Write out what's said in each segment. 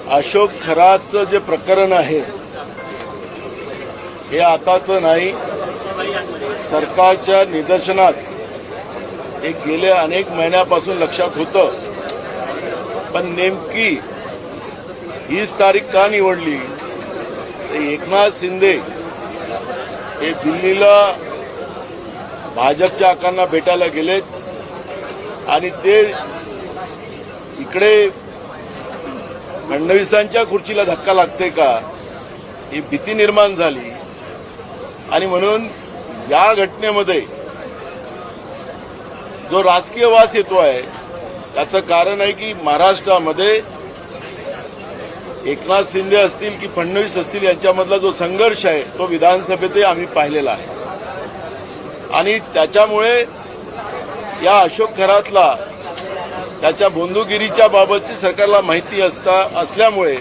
अशोक खराचं जे प्रकरण आहे हे आताचं नाही, सरकारच्या निदर्शनास हे गेले अनेक महिन्यापासून लक्षात होतं, पण नेमकी हीच तारीख का निवडली? एकनाथ शिंदे हे दिल्लीला भाजपच्या आकांना भेटायला गेलेत आणि ते इकडे फडणवीसांच्या खुर्चीला धक्का लागते का ही भीती निर्माण झाली आणि म्हणून या घटनेमध्ये जो राजकीय वास येतो आहे त्याचं कारण आहे की महाराष्ट्रामध्ये एकनाथ शिंदे असतील की फडणवीस असतील यांच्यामधला जो संघर्ष आहे तो विधानसभेतही आम्ही पाहिलेला आहे आणि त्याच्यामुळे या अशोक खरातला त्याच्या बंधुगिरीच्या बाबतची सरकारला माहिती असल्यामुळे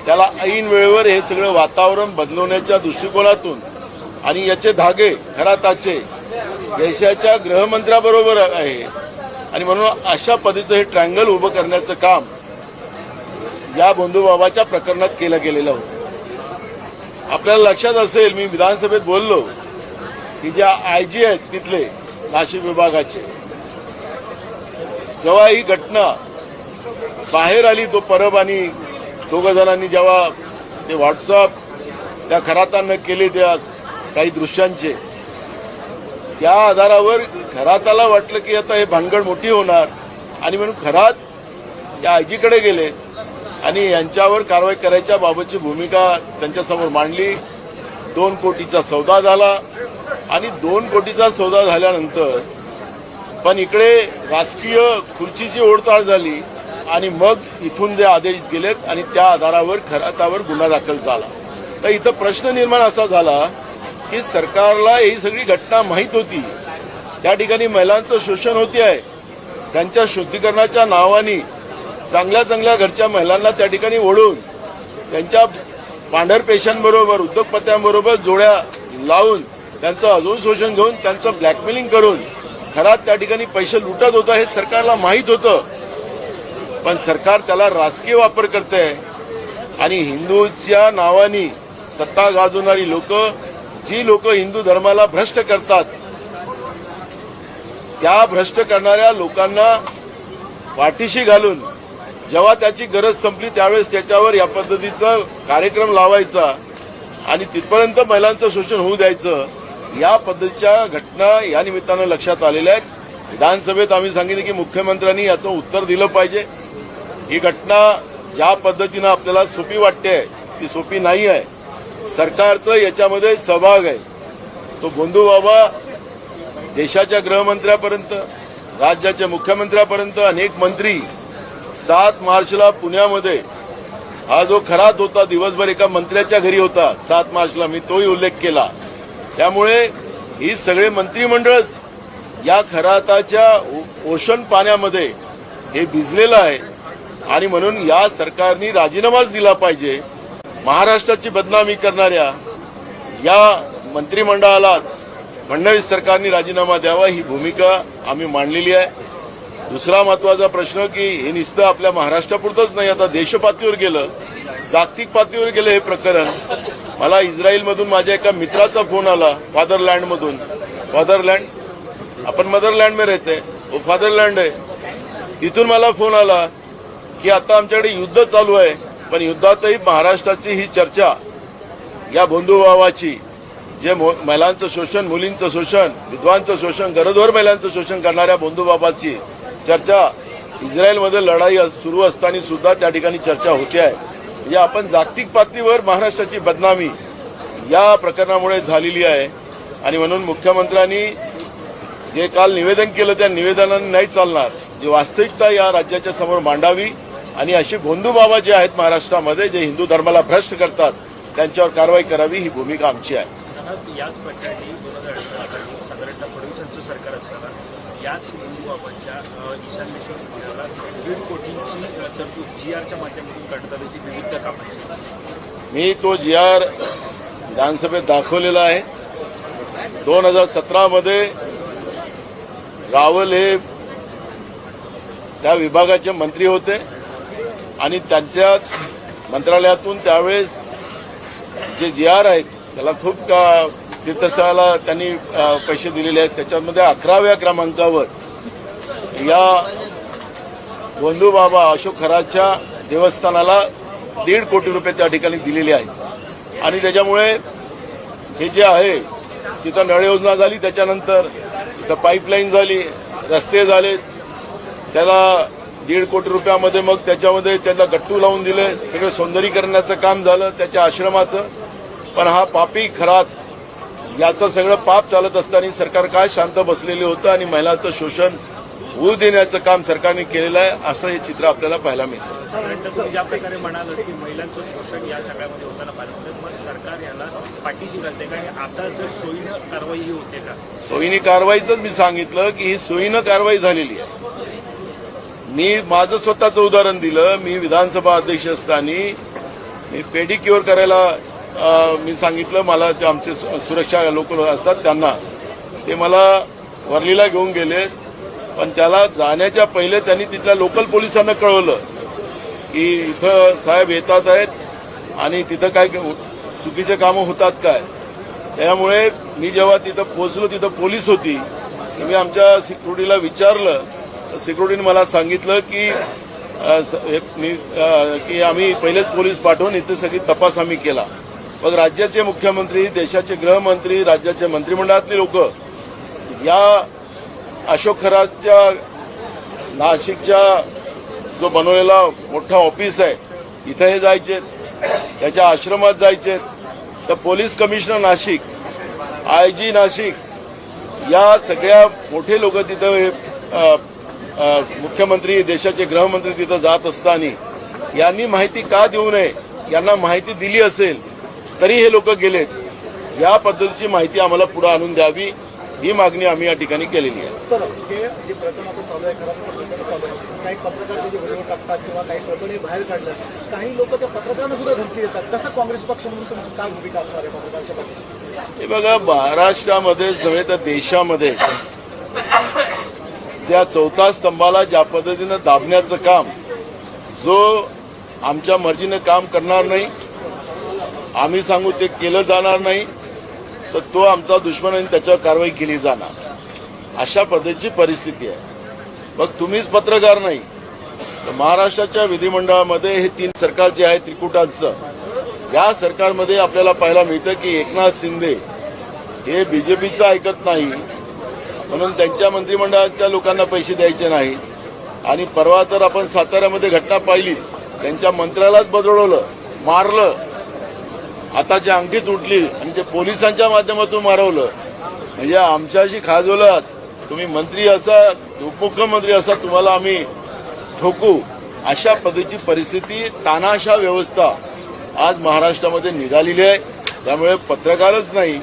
त्याला ऐन वेळेवर हे सगळं वातावरण बदलवण्याच्या दृष्टिकोनातून आणि याचे धागे खराताचे देशाच्या गृहमंत्र्याबरोबर आहे आणि म्हणून अशा पद्धतीचं हे ट्रँगल उभं करण्याचं काम या बंधुबाबाच्या प्रकरणात केलं गेलेलं होतं. आपल्याला लक्षात असेल, मी विधानसभेत बोललो की ज्या आयजी आहेत तिथले नाशिक विभागाचे, जेव्हा ही घटना बाहेर आली, तो परब आणि दोघं जणांनी जेव्हा ते व्हॉट्सअप त्या खरातांना केले त्या काही दृश्यांचे, त्या आधारावर खराताला वाटलं की आता हे भानगड मोठी होणार आणि म्हणून खरात या आयजीकडे गेले आणि यांच्यावर कारवाई करायच्या बाबतची भूमिका त्यांच्यासमोर मांडली. 2 कोटीचा सौदा झाला आणि 2 कोटीचा सौदा झाल्यानंतर पण इकडे राजकीय खुर्चीची ओढताळ झाली आणि मग इथून जे आदेश गेलेत आणि त्या आधारावर खरातावर गुन्हा दाखल झाला. तर इथं प्रश्न निर्माण असा झाला की सरकारला ही सगळी घटना माहीत होती, त्या ठिकाणी महिलांचं शोषण होते आहे, त्यांच्या शुद्धीकरणाच्या नावाने चांगल्या चांगल्या घरच्या महिलांना त्या ठिकाणी ओढून त्यांच्या पांढरपेशांबरोबर उद्योगपत्यांबरोबर जोड्या लावून त्यांचं अजून शोषण घेऊन त्यांचं ब्लॅकमेलिंग करून खरात त्या ठिकाणी पैसे लुटत होता हे सरकारला माहीत होतं, पण सरकार त्याला राजकीय वापर करते आणि हिंदूच्या नावाने सत्ता गाजवणारी लोक, जी लोक हिंदू धर्माला भ्रष्ट करतात, त्या भ्रष्ट करणाऱ्या लोकांना पाठीशी घालून जेव्हा त्याची गरज संपली त्यावेळेस त्याच्यावर या पद्धतीचा कार्यक्रम लावायचा आणि तिथपर्यंत महिलांचं शोषण होऊ द्यायचं, या पद्धतीच्या घटना या निमित्तानं लक्षात आलेल्या आहेत. विधानसभेत आम्ही सांगितलं की मुख्यमंत्र्यांनी याचं उत्तर दिलं पाहिजे. ही घटना ज्या पद्धतीनं आपल्याला सोपी वाटते ती सोपी नाही आहे. सरकारचं याच्यामध्ये सहभाग आहे. तो बंधुबाबा देशाच्या गृहमंत्र्यापर्यंत, राज्याच्या मुख्यमंत्र्यापर्यंत अनेक मंत्री 7 मार्चला पुण्यामध्ये हा जो खरात होता दिवसभर एका मंत्र्याच्या घरी होता 7 मार्चला, मी तोही उल्लेख केला. त्यामुळे ही सगळे मंत्रिमंडळच या खराताच्या ओशन पाण्यामध्ये हे भिजलेलं आहे आणि म्हणून या सरकारने राजीनामाच दिला पाहिजे. महाराष्ट्राची बदनामी करणाऱ्या या मंत्रिमंडळालाच फडणवीस सरकारने राजीनामा द्यावा ही भूमिका आम्ही मांडलेली आहे. दुसरा महत्वाचा प्रश्न की हे नुसतं आपल्या महाराष्ट्रापुरतंच नाही, आता देशपातळीवर गेलं, जागतिक पातळीवर गेलं हे प्रकरण. मला इस्रायलमधून माझ्या एका मित्राचा फोन आला, फादरलँडमधून. फादरलँड, आपण मदरलँड में रहते, वो फादरलँड आहे. तिथून मला फोन आला की आता आमच्याकडे युद्ध चालू आहे, पण युद्धातही महाराष्ट्राची ही चर्चा, या बंधुभावाची, जे महिलांचं शोषण, मुलींचं शोषण, विधवांचं शोषण, गरजवर महिलांचं शोषण करणाऱ्या बंधुबाबाची चर्चा इस्रायलमध्ये लढाई सुरू असताना सुद्धा त्या ठिकाणी चर्चा होते आहे. म्हणजे आपण जागतिक पातळीवर महाराष्ट्राची बदनामी या प्रकरणामुळे झालेली आहे आणि म्हणून मुख्यमंत्र्यांनी जे काल निवेदन केलं त्या निवेदनाने नाही चालणार, जी वास्तविकता या राज्याच्या समोर मांडावी आणि अशी बंधुबाबा जे आहेत महाराष्ट्रामध्ये जे हिंदू धर्माला भ्रष्ट करतात त्यांच्यावर कारवाई करावी ही भूमिका आमची आहे. याच प्रकरणी 2018 साली साधारणतः फडणवीसांचं सरकार असताना याच बंधुबाबांच्या ईशान्येश्वर पुण्याला 1.5 कोटींची तरतूद GRच्या माध्यमातून करण्यात आली, ती विविध कामांची. मी तो GR विधानसभेत दाखवलेला आहे. 2017 मध्ये रावल हे त्या विभागाचे मंत्री होते आणि त्यांच्याच मंत्रालयातून त्यावेळेस जे GR आहेत त्याला खूप तीर्थस्थळाला त्यांनी पैसे दिलेले आहेत. त्याच्यामध्ये 11व्या क्रमांकावर या गोंधूबाबा अशोक खराच्या देवस्थानाला 1.5 कोटी रुपये त्या ठिकाणी दिलेले आहेत. आणि त्याच्यामुळे हे जे आहे तिथं नळ योजना झाली, त्याच्यानंतर तिथं पाईपलाईन झाली, रस्ते झाले, त्याला 1.5 कोटी रुपयामध्ये मग त्याच्यामध्ये त्याला गट्टू लावून दिले, सगळं सौंदर्यीकरणाचं काम झालं त्याच्या आश्रमाचं. पण हा पापी खरात याचं सगळं पाप चालत असताना सरकार काय शांत बसलेले होतं आणि महिलांचं शोषण होऊ देण्याचं काम सरकारने केलेलं आहे, असं हे चित्र आपल्याला पाहायला मिळतं. साधारणतः तुम्ही ज्या प्रकारे म्हणाल की महिलांचं शोषण या सगळ्यामध्ये होताना पाहिलं होतं, मग सरकार याला पाठीशी घालते का आणि आता जर सोयीनं कारवाई ही होते का? सोयीनी कारवाईच मी सांगितलं की ही सोयीनं कारवाई झालेली आहे. मी माझं स्वतःचं उदाहरण दिलं. मी विधानसभा अध्यक्ष असताना मी पेडिक्युअर करायला मी सांगितलं, मला ते आमचे सुरक्षा लोक असतात त्यांना, ते मला वर्लीला घेऊन गेले. पण त्याला जाण्याच्या पहिले त्यांनी तिथल्या लोकल पोलिसांना कळवलं की इथं साहेब येतात आहेत आणि तिथं काय चुकीचे कामं होतात काय. त्यामुळे मी जेव्हा तिथं पोहोचलो तिथं पोलीस होती, मी आमच्या सिक्युरिटीला विचारलं, सिक्युरिटीने मला सांगितलं की की आम्ही पहिलेच पोलीस पाठवून इथे सगळी तपास आम्ही केला. मग राज्याचे मुख्यमंत्री, देशाचे गृहमंत्री, राज्याचे मंत्रिमंडळातले लोक या अशोक खराच्या नाशिकच्या जो बनवलेला मोठा ऑफिस आहे इथे हे जायचे, त्याच्या आश्रमात जायचे. तर police commissioner Nashik, IG Nashik या सगळ्या मोठे लोक तिथं मुख्यमंत्री, देशाचे गृहमंत्री तिथं जात असताना यांनी माहिती का देऊ नये, यांना माहिती दिली असेल तरी हे लोक गेलेत. या पद्धतीची माहिती आम्हाला पुढे आणून द्यावी, ही मागणी आम्ही या ठिकाणी केलेली आहे. तर हे प्रकरण आपण चालू आहे, काही पत्रकार जे व्हिडिओ टाकतात किंवा काही प्रकरणे बाहेर काढतात, काही लोक त्या पत्रकारांना सुद्धा धमकी देतात. कसं काँग्रेस पक्ष म्हणून तुमची काय भूमिका असणार आहे पत्रकारांच्या बाबतीत? हे बघा, महाराष्ट्रामध्येच नव्हे तर देशामध्ये ज्या चौथा स्तंभाला ज्या पद्धतीनं दाबण्याचं काम, जो आमच्या मर्जीनं काम करणार नाही, आम्ही सांगू ते केलं जाणार नाही, तर तो आमचा दुश्मन आणि त्याच्यावर कारवाई केली जाणार, अशा पद्धतीची परिस्थिती आहे. मग तुम्हीच पत्रकार नाही तर महाराष्ट्राच्या विधिमंडळामध्ये हे 3 सरकार जे आहे त्रिकुटांचं, या सरकारमध्ये आपल्याला पाहायला मिळतं की एकनाथ शिंदे हे BJPचं ऐकत नाही म्हणून त्यांच्या मंत्रिमंडळाच्या लोकांना पैसे द्यायचे नाही. आणि परवा तर आपण साताऱ्यामध्ये घटना पाहिलीच, त्यांच्या मंत्र्यालाच बदलवलं, मारलं, हाताची अंगठी तुटली आणि ते पोलिसांच्या माध्यमातून मारवलं. म्हणजे आमच्याशी खाजवलात, तुम्ही मंत्री असा, उपमुख्यमंत्री असा, तुम्हाला आम्ही ठोकू, अशा पद्धतीची परिस्थिती, तानाशा व्यवस्था आज महाराष्ट्रामध्ये निघालेली आहे. त्यामुळे पत्रकारच नाही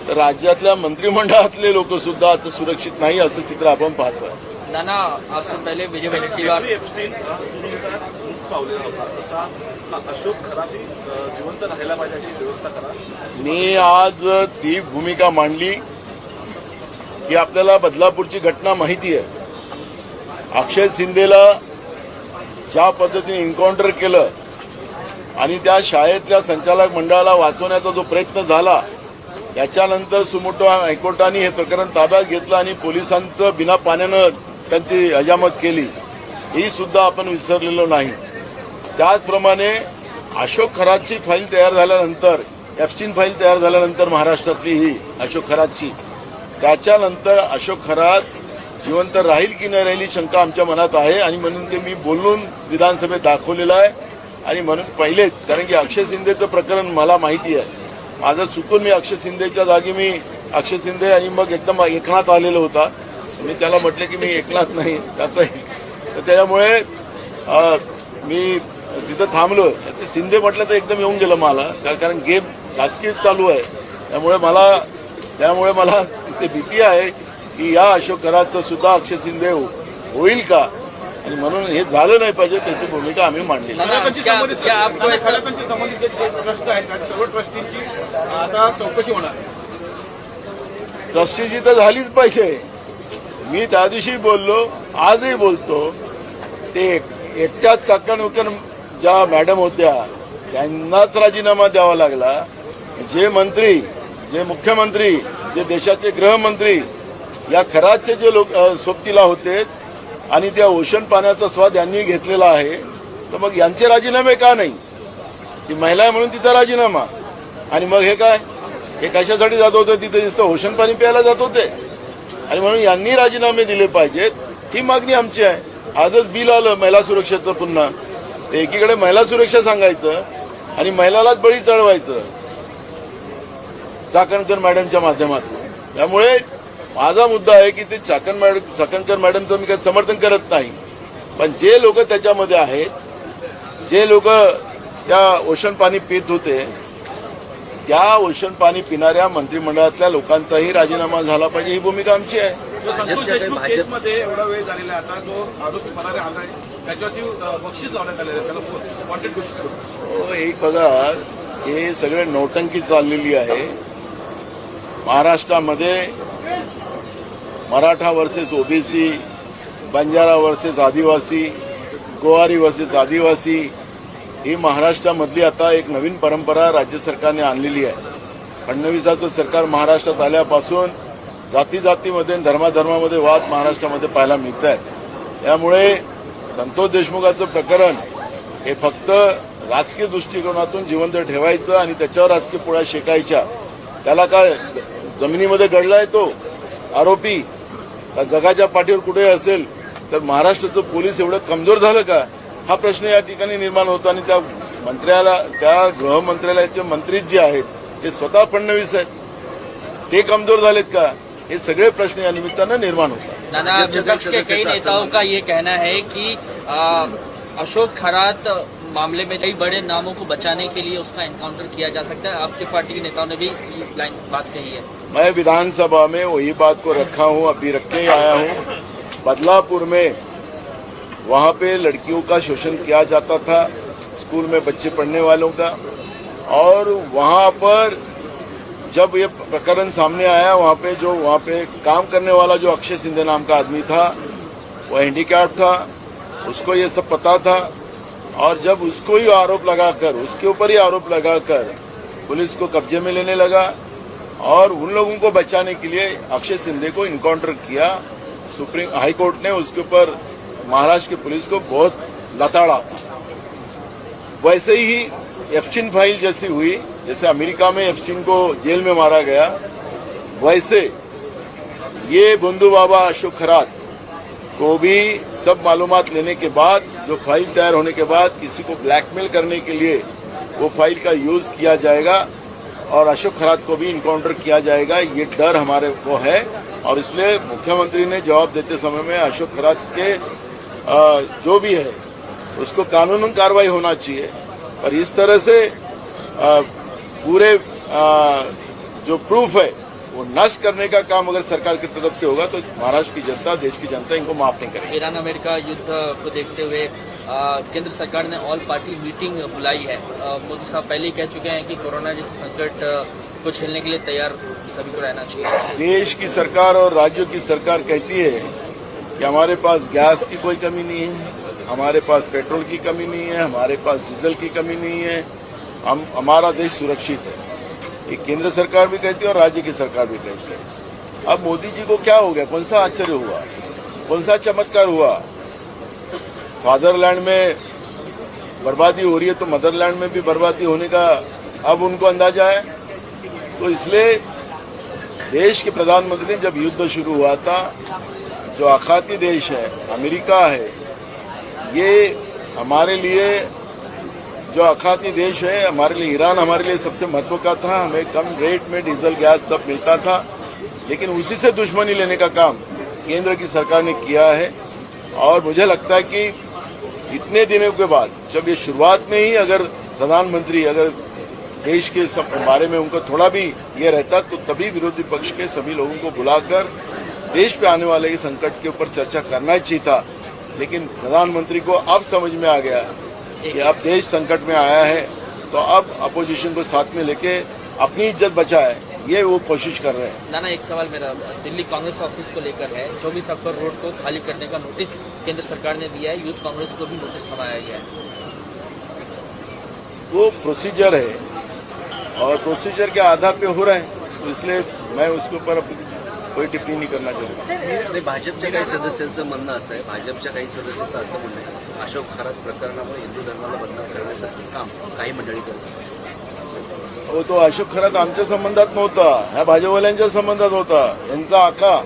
तर राज्यातल्या मंत्रिमंडळातले लोक सुद्धा आज सुरक्षित नाही, असं चित्र आपण पाहतोय. नाना, आपसे पहले बीजेपी अशोक खरा जिवंत राहायला पाहिजे अशी व्यवस्था करा. मी आज ती भूमिका मांडली की आपल्याला बदलापूरची घटना माहिती आहे. अक्षय शिंदेला ज्या पद्धतीने एन्काउंटर केलं आणि त्या शाळेतल्या संचालक मंडळाला वाचवण्याचा जो प्रयत्न झाला, त्याच्यानंतर सुमोटो हायकोर्टाने हे प्रकरण ताब्यात घेतलं आणि पोलिसांचं बिना पाण्यानं त्यांची हजामत केली, ही सुद्धा आपण विसरलेलो नाही. त्याचप्रमाणे अशोक खरातची फाईल तयार झाल्यानंतर, एफस्टीन फाईल तयार झाल्यानंतर महाराष्ट्रातली ही अशोक खरातची, त्याच्यानंतर अशोक खरात जिवंत राहील की नाही राहील शंका आमच्या मनात आहे. आणि म्हणून ते मी बोलून विधानसभेत दाखवलेलं आहे. आणि म्हणून पहिलेच, कारण की अक्षय शिंदेचं प्रकरण मला माहिती आहे, माझं चुकून मी अक्षय शिंदेच्या जागी मी अक्षय शिंदे आणि मग एकदम एकनाथ आलेला होता, मी त्याला म्हटलं की मी एकनाथ नाही त्याचंही, तर त्याच्यामुळे मी तिथं थांबलो. ते शिंदे म्हटलं तर एकदम येऊन गेलं मला, कारण गेम राजकीय चालू आहे. त्यामुळे मला ते भीती आहे की या अशोक खराचं सुद्धा अक्षय शिंदे होईल का, आणि म्हणून हे झालं नाही पाहिजे, त्याची भूमिका आम्ही मांडली. संबंधित जे ट्रस्ट आहेत त्या सर्व ट्रस्टींची आता चौकशी होणार. ट्रस्टीची तर झालीच पाहिजे. मी त्या दिवशी बोललो, आजही बोलतो, ते एकट्याच चाकण ज्या मॅडम होत्या त्यांनाच राजीनामा द्यावा लागला. जे मंत्री, जे मुख्यमंत्री, जे देशाचे गृहमंत्री या खराचे जे लोक सोबतीला होते आणि त्या ओशन पाण्याचा स्वाद यांनी घेतलेला आहे, तर मग यांचे राजीनामे का नाही? ती महिला आहे म्हणून तिचा राजीनामा. आणि मग हे काय, हे कशासाठी जात होते तिथे? दिसतं ओशन पाणी प्यायला जात होते. आणि म्हणून यांनी राजीनामे दिले पाहिजेत, ही मागणी आमची आहे. आजच बिल आलं महिला सुरक्षेचं पुन्हा. ते एकीकडे महिला सुरक्षा सांगायचं आणि महिलालाच बळी चढवायचं चाकणकर मॅडमच्या माध्यमातून. त्यामुळे माझा मुद्दा आहे की ते चाकणकर मॅडमचं मी काही समर्थन करत नाही, पण जे लोक त्याच्यामध्ये आहेत, जे लोक त्या ओशन पाणी पित होते, त्या ओशन पाणी पिणाऱ्या मंत्रिमंडळातल्या लोकांचाही राजीनामा झाला पाहिजे, ही भूमिका आमची आहे. संतोष देशमुख केसमध्ये एवढा वेळ झालेला आहे. आता जो आरोपी फरार आला आहे त्याच्यावरती बक्षीस लावण्यात आलेलं आहे, त्याला वॉन्टेड घोषित करून. हो, एक बघा, हे सगळे नौटंकी चाललेली आहे. महाराष्ट्रामध्ये Maratha versus OBC, Banjara versus आदिवासी, गोवारी वर्सेस आदिवासी, ही महाराष्ट्रामधली आता एक नवीन परंपरा राज्य सरकारने आणलेली आहे. फडणवीसाचं सरकार महाराष्ट्रात आल्यापासून जाती जातीमध्ये, धर्माधर्मामध्ये वाद महाराष्ट्रामध्ये पाहायला मिळत आहे. त्यामुळे संतोष देशमुखाचं प्रकरण हे फक्त राजकीय दृष्टिकोनातून जिवंत ठेवायचं आणि त्याच्यावर राजकीय पोळ्या शेकायच्या. त्याला काय जमिनीमध्ये गडलाय तो आरोपी, का जगाच्या पाठीवर कुठे असेल? तर महाराष्ट्राचं पोलीस एवढं कमजोर झालं का, हा प्रश्न या ठिकाणी निर्माण होतो. आणि त्या मंत्र्याला, त्या गृहमंत्रालयाचे मंत्री जे आहेत ते स्वतः फडणवीस आहेत, ते कमजोर झालेत का? हे सगळे प्रश्न या निमित्तानं निर्माण होतात. नाना, विपक्ष के कई नेताओं का ये कहना है कि अशोक खरात मामले में कई बड़े नामों को बचाने के लिए उसका एनकाउंटर किया जा सकता है. आपकी पार्टी के नेताओं ने भी लाइन बात कही है. मैं विधानसभा में वही बात को रखा हूं, अभी रख के आया हूं. बदलापुर में वहां पे लड़कियों का शोषण किया जाता था, स्कूल में बच्चे पढ़ने वालों का, और वहां पर जब ये प्रकरण सामने आया, वहां पे काम करने वाला जो अक्षय सिंधे नाम का आदमी था, वो हैंडीकैप था, उसको ये सब पता था. और जब उसको ही आरोप लगाकर, उसके ऊपर ही आरोप लगाकर पुलिस को कब्जे में लेने लगा और उन लोगों को बचाने के लिए अक्षय सिंधे को इनकाउंटर किया. सुप्रीम हाई कोर्ट ने उसके ऊपर महाराष्ट्र की पुलिस को बहुत लताड़ा. वैसे ही एप्स्टीन फाइल जैसी हुई, जैसे अमेरिका में एप्स्टीन को जेल में मारा गया, वैसे ये बुंदू बाबा अशोक खरात को भी सब मालूमात लेने के बाद, जो फाइल तैयार होने के बाद किसी को ब्लैकमेल करने के लिए वो फाइल का यूज किया जाएगा और अशोक खरात को भी इनकाउंटर किया जाएगा, ये डर हमारे को है. और इसलिए मुख्यमंत्री ने जवाब देते समय में अशोक खरात के जो भी है उसको कानूनन कार्रवाई होना चाहिए. और इस तरह से पूरे जो प्रूफ है वो नष्ट करने का काम अगर सरकार की तरफ से होगा तो महाराष्ट्र की जनता, देश की जनता इनको माफ नहीं करेगी. ईरान अमेरिका युद्ध को देखते हुए केंद्र सरकार ने ऑल पार्टी मीटिंग बुलाई है. मोदी साहब पहले ही कह चुके हैं कि कोरोना जैसे संकट को झेलने के लिए तैयार सभी को रहना चाहिए. देश की सरकार और राज्यों की सरकार कहती है कि हमारे पास गैस की कोई कमी नहीं है, हमारे पास पेट्रोल की कमी नहीं है, हमारे पास डीजल की कमी नहीं है, हमारा देश सुरक्षित है. ये केंद्र सरकार भी कहती है और राज्य की सरकार भी कहती है. अब मोदी जी को क्या हो गया? कौन सा आश्चर्य हुआ? कौन सा चमत्कार हुआ? फादरलैंड में बर्बादी हो रही है तो मदरलैंड में भी बर्बादी होने का अब उनको अंदाजा है. तो इसलिए देश के प्रधानमंत्री, जब युद्ध शुरू हुआ था, जो आखाती देश है अमेरिका है, ये हमारे लिए जो आखाती देश है, हमारे लिए ईरान हमारे लिए सबसे महत्व का था. हमें कम रेट में डीजल गैस सब मिलता था, लेकिन उसी से दुश्मनी लेने का काम केंद्र की सरकार ने किया है. और मुझे लगता है कि इतने दिनों के बाद, जब ये शुरुआत में ही अगर प्रधानमंत्री अगर देश के सब बारे में उनको थोड़ा भी ये रहता, तो तभी विरोधी पक्ष के सभी लोगों को बुलाकर देश पे आने वाले इस संकट के ऊपर चर्चा करना चाहिए था. लेकिन प्रधानमंत्री को अब समझ में आ गया कि अब देश संकट में आया है, तो अब अपोजिशन को साथ में लेके अपनी इज्जत बचाए, ये वो कोशिश कर रहे हैं. नाना, एक सवाल मेरा दिल्ली कांग्रेस ऑफिस को लेकर है. 24 अक्टूबर रोड को खाली करने का नोटिस केंद्र सरकार ने दिया है, यूथ कांग्रेस को भी नोटिस थमाया गया है. वो प्रोसीजर है और प्रोसीजर के आधार पे हो रहा है, तो इसलिए मैं उसके ऊपर कोई टिप्पणी नहीं करना चाहूँगा. नाही, भाजपच्या काही सदस्यांचं म्हणणं असं आहे, भाजपच्या काही सदस्यांचं असं म्हणणं आहे, अशोक खरात प्रकरणामुळे हिंदू धर्माला बदनाम करण्याचं काम काही मंडळी करतात. हो, तो अशोक खरात आमच्या संबंधात नव्हता, ह्या भाजपवाल्यांच्या संबंधात होता. यांचा आका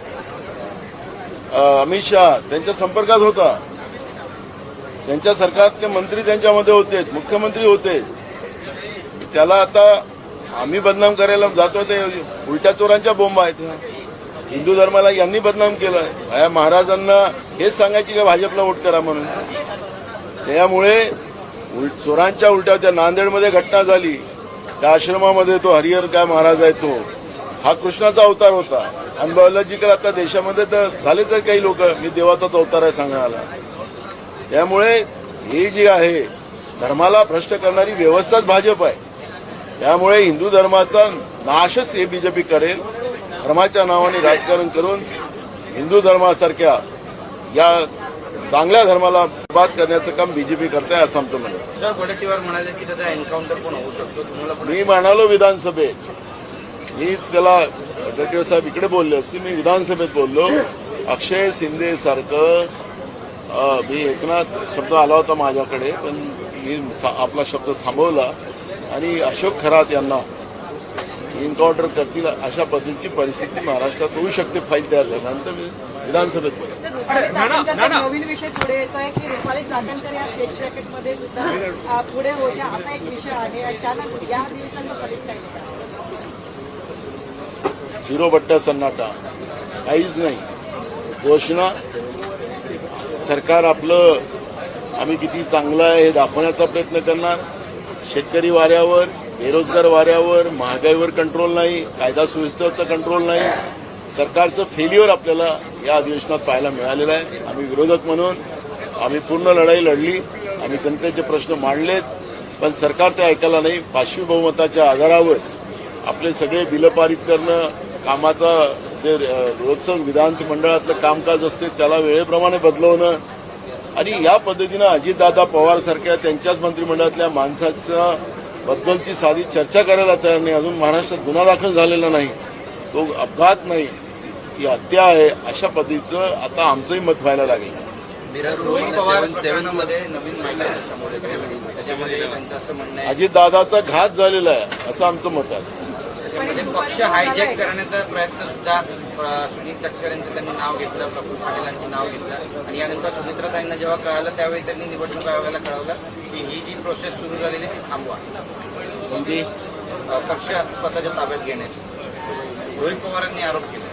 अमित शहा त्यांच्या संपर्कात होता. त्यांच्या सरकारचे मंत्री त्यांच्यामध्ये होते, मुख्यमंत्री होते. त्याला आता आम्ही बदनाम करायला जातो ते उलट्या चोरांच्या बोंबा आहेत. हिंदू धर्माला यांनी बदनाम केलं. या महाराजांना हेच सांगायची का भाजपला वोट करा म्हणून. त्यामुळे चोरांच्या उलट्या त्या नांदेडमध्ये घटना झाली, त्या आश्रमामध्ये तो हरिहर काय महाराज आहे, तो हा कृष्णाचा अवतार होता. आणि बायोलॉजिकल आता देशामध्ये तर झालेच आहे काही लोक, मी देवाचाच अवतार आहे सांगायला. त्यामुळे हे जे आहे धर्माला भ्रष्ट करणारी व्यवस्थाच भाजप आहे. त्यामुळे हिंदू धर्माचा नाशच हे बीजेपी करेल. धर्माच्या नावाने राजकारण करून हिंदू धर्मासारख्या या चांगल्या धर्माला बाद करण्याचं काम बीजेपी करते आहे, असं आमचं म्हणणं आहे. सर, वडेट्टीवार म्हणाले की त्याचा एन्काउंटर पण होऊ शकतो. तुम्हाला पण मी म्हणालो विधानसभेत, मीच त्याला वडेट्टीवार साहेब इकडे बोलले असते, मी विधानसभेत बोललो. अक्षय शिंदे सारखं मी एकनाथ शब्द आला होता माझ्याकडे, पण मी आपला शब्द थांबवला आणि अशोक खरात यांना एन्काउंटर करतील अशा पद्धतीची परिस्थिती महाराष्ट्रात होऊ शकते. फाईल तयार झाल्यानंतर मी विधानसभेत बोललो. नवीन विषय पुढे येतोय की रुपाली चाकणकर या सेक्स रॅकेटमध्ये सुद्धा पुढे होत्या असा एक विषय आहे आणि त्यानंतर या दिवसांना झिरो बट्टा सन्नाटा, काहीच नाही. घोषणा सरकार आपलं आम्ही किती चांगलं आहे हे दाखवण्याचा प्रयत्न करणार. शेतकरी वाऱ्यावर, बेरोजगार वाऱ्यावर, महागाईवर कंट्रोल नाही, कायदा सुव्यवस्थेवरचा कंट्रोल नाही. सरकारचं फेल्युअर आपल्याला या अधिवेशनात पाहायला मिळालेलं आहे. आम्ही विरोधक म्हणून आम्ही पूर्ण लढाई लढली, आम्ही जनतेचे प्रश्न मांडलेत, पण सरकार ते ऐकायला नाही. पाचवी बहुमताच्या आधारावर आपले सगळे बिलं पारित करणं, कामाचा जे रोजचं विधानमंडळातलं कामकाज असते त्याला वेळेप्रमाणे बदलवणं आणि या पद्धतीनं अजितदादा पवार सारख्या त्यांच्याच मंत्रिमंडळातल्या माणसाच्या बद्दलची साधी चर्चा करायला तयार नाही. अजून महाराष्ट्रात गुन्हा दाखल झालेला नाही, तो अपघात नाही, ही हत्या आहे. अशा पद्धतीचं आता आमचंही मत व्हायला लागेल. रोहित पवार प्रकरणामध्ये नवीन महिला समोर येते, त्याच्यामध्ये त्यांचं असं म्हणणं आहे अजितदादाचा घात झालेला आहे असं आमचं मत आहे. त्याच्यामध्ये पक्ष हायजॅक करण्याचा प्रयत्न सुद्धा सुनील तटकरे यांचं त्यांनी नाव घेतलं, प्रफुल्ल पाटीलांचं नाव घेतलं आणि यानंतर सुमित्राताईंना जेव्हा कळालं त्यावेळी त्यांनी निवडणूक आयोगाला कळवलं की ही जी प्रोसेस सुरू झालेली ती थांबवा, म्हणजे पक्ष स्वतःच्या ताब्यात घेण्याची रोहित पवारांनी आरोप केला.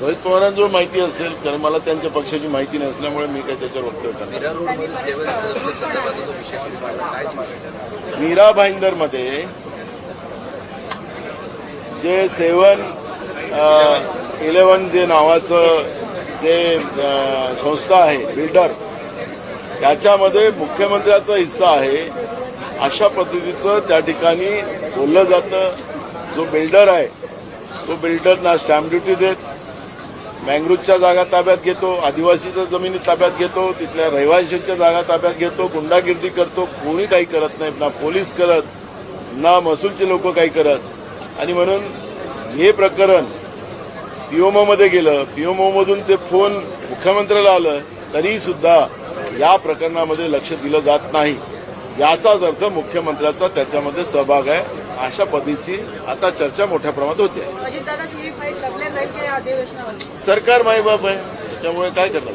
रोहित पवारांजवळ माहिती असेल, कारण मला त्यांच्या पक्षाची माहिती नसल्यामुळे मी काही त्याच्यावर वक्तव्य करणार. मीरा भाईंदरमध्ये जे 7-11 जे नावाचं जे संस्था आहे बिल्डर, त्याच्यामध्ये मुख्यमंत्र्याचा हिस्सा आहे अशा पद्धतीचं त्या ठिकाणी बोललं जातं. जो बिल्डर आहे तो बिल्डरना स्टॅम्प ड्युटी देत, मँग्रोवच्या जागा ताब्यात घेतो, आदिवासीच्या जमिनी ताब्यात घेतो, तिथल्या रहिवाशांच्या जागा ताब्यात घेतो, गुंडागिर्दी करतो. कोणी काही करत नाही, ना पोलीस करत, ना महसूलचे लोक काही करत. आणि म्हणून हे प्रकरण पीओमोमध्ये गेलं, पीओमोमधून ते फोन मुख्यमंत्र्याला आलं, तरी सुद्धा या प्रकरणामध्ये लक्ष दिलं जात नाही. याचाच अर्थ मुख्यमंत्र्याचा त्याच्यामध्ये सहभाग आहे. अशा पद्धतीची आता चर्चा मोठ्या प्रमाणात होते. अजितदादाची ही फाईल टाकल्या जाईल की या अधिवेशनामध्ये सरकार मायबाप आहे, त्याच्यामुळे काय करणार.